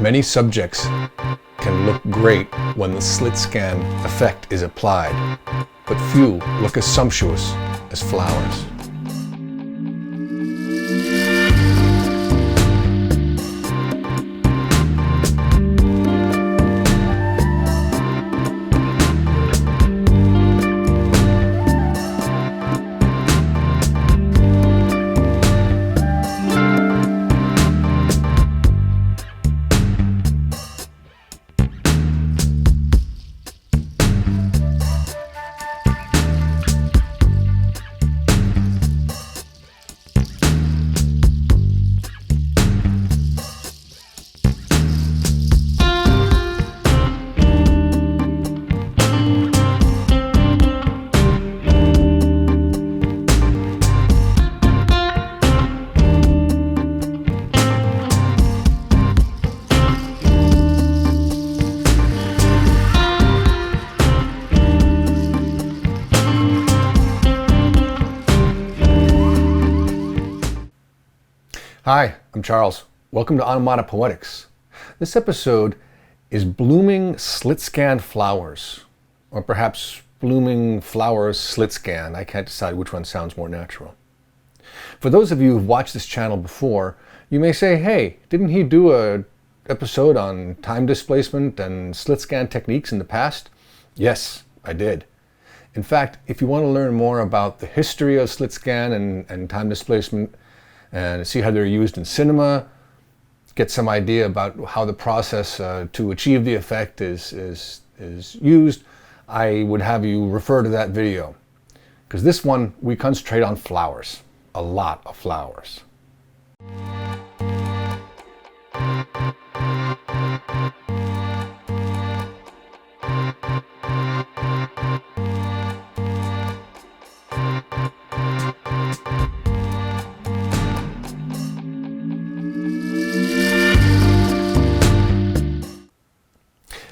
Many subjects can look great when the slit scan effect is applied, but few look as sumptuous as flowers. Hi, I'm Charles. Welcome to Onomatopoetix. This episode is Blooming Slit-Scan Flowers, or perhaps Blooming Flowers Slit Scan. I can't decide which one sounds more natural. For those of you who've watched this channel before, you may say, hey, didn't he do an episode on time displacement and slit scan techniques in the past? Yes, I did. In fact, if you want to learn more about the history of slit scan and time displacement, and see how they're used in cinema, get some idea about how the process to achieve the effect is used, I would have you refer to that video. Because this one, we concentrate on flowers, a lot of flowers.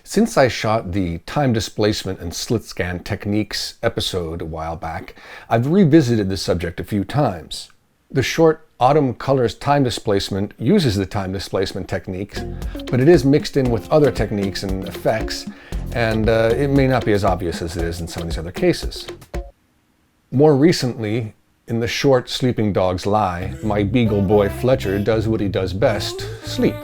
Since I shot the Time Displacement and Slit Scan Techniques episode a while back, I've revisited the subject a few times. The short Autumn Colors Time Displacement uses the time displacement techniques, but it is mixed in with other techniques and effects, and it may not be as obvious as it is in some of these other cases. More recently, in the short Sleeping Dogs Lie, my beagle boy Fletcher does what he does best, sleep.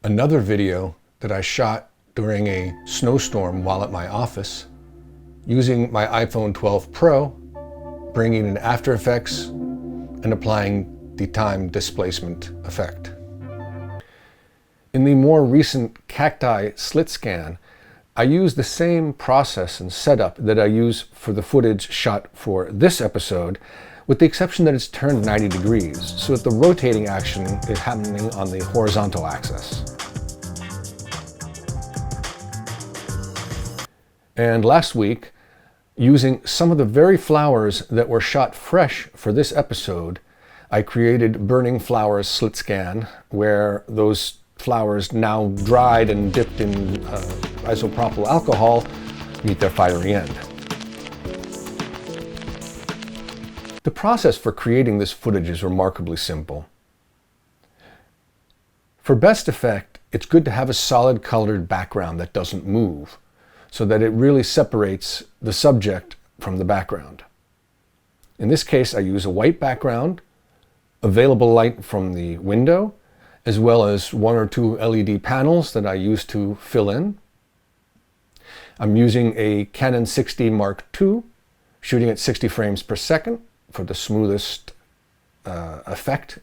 Another video that I shot during a snowstorm while at my office, using my iPhone 12 Pro, bringing in After Effects and applying the time displacement effect. In the more recent Cacti slit scan, I use the same process and setup that I use for the footage shot for this episode, with the exception that it's turned 90 degrees, so that the rotating action is happening on the horizontal axis. And last week, using some of the very flowers that were shot fresh for this episode, I created Blooming Flowers Slit Scan, where those flowers now dried and dipped in isopropyl alcohol meet their fiery end. The process for creating this footage is remarkably simple. For best effect, it's good to have a solid colored background that doesn't move, so that it really separates the subject from the background. In this case, I use a white background, available light from the window, as well as one or two LED panels that I use to fill in. I'm using a Canon 6D Mark II, shooting at 60 frames per second for the smoothest effect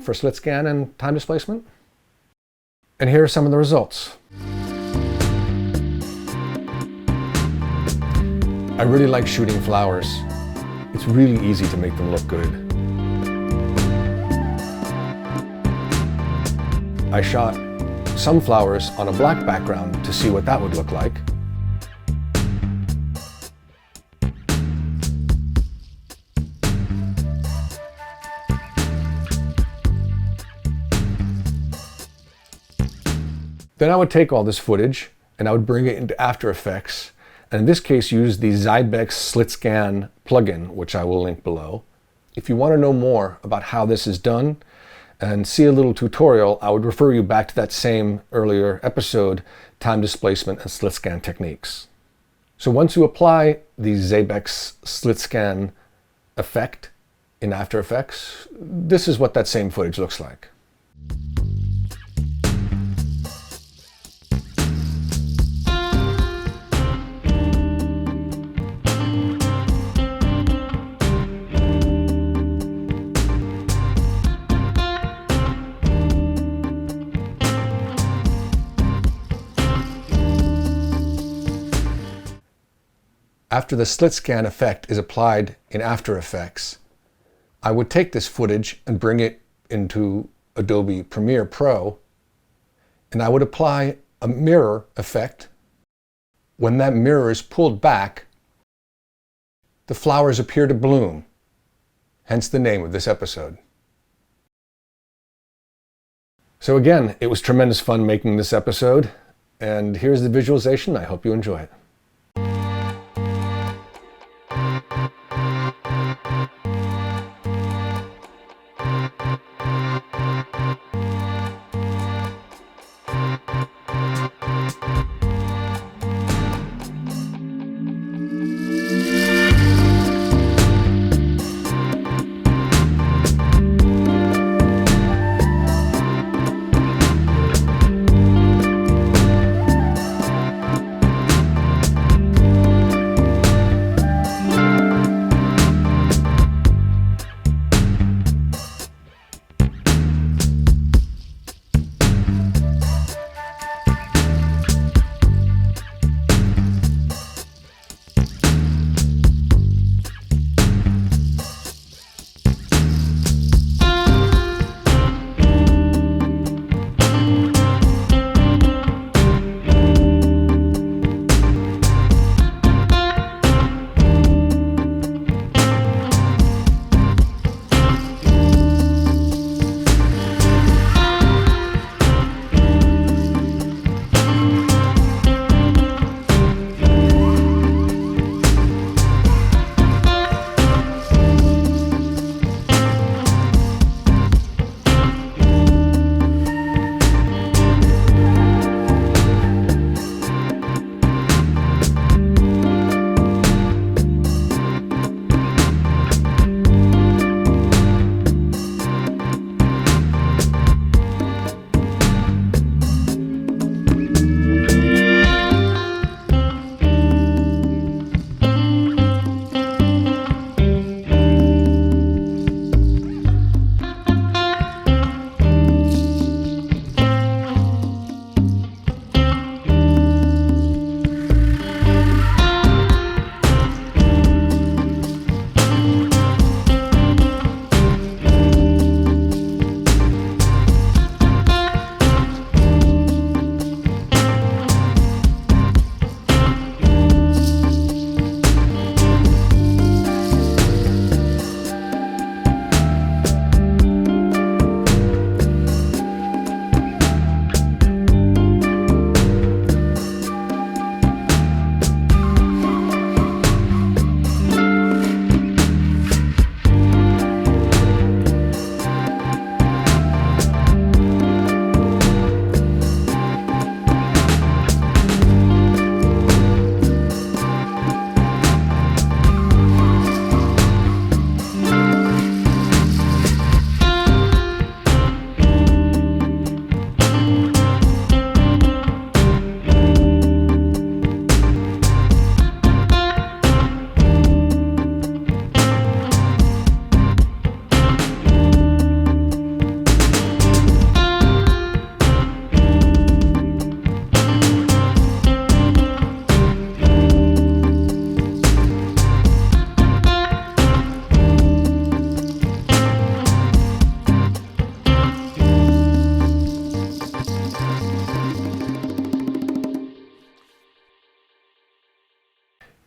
for slit scan and time displacement. And here are some of the results. I really like shooting flowers. It's really easy to make them look good. I shot some flowers on a black background to see what that would look like. Then I would take all this footage and I would bring it into After Effects, and in this case use the Zaebects Slit-Scan Plugin, which I will link below. If you want to know more about how this is done, and see a little tutorial, I would refer you back to that same earlier episode, Time Displacement and Slit Scan Techniques. So once you apply the Zaebects Slit Scan effect in After Effects, this is what that same footage looks like. After the slit scan effect is applied in After Effects, I would take this footage and bring it into Adobe Premiere Pro, and I would apply a mirror effect. When that mirror is pulled back, the flowers appear to bloom, hence the name of this episode. So again, it was tremendous fun making this episode, and here's the visualization. I hope you enjoy it.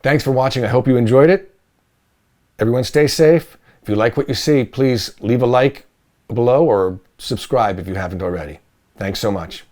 Thanks for watching. I hope you enjoyed it. Everyone stay safe. If you like what you see, please leave a like below or subscribe if you haven't already. Thanks so much.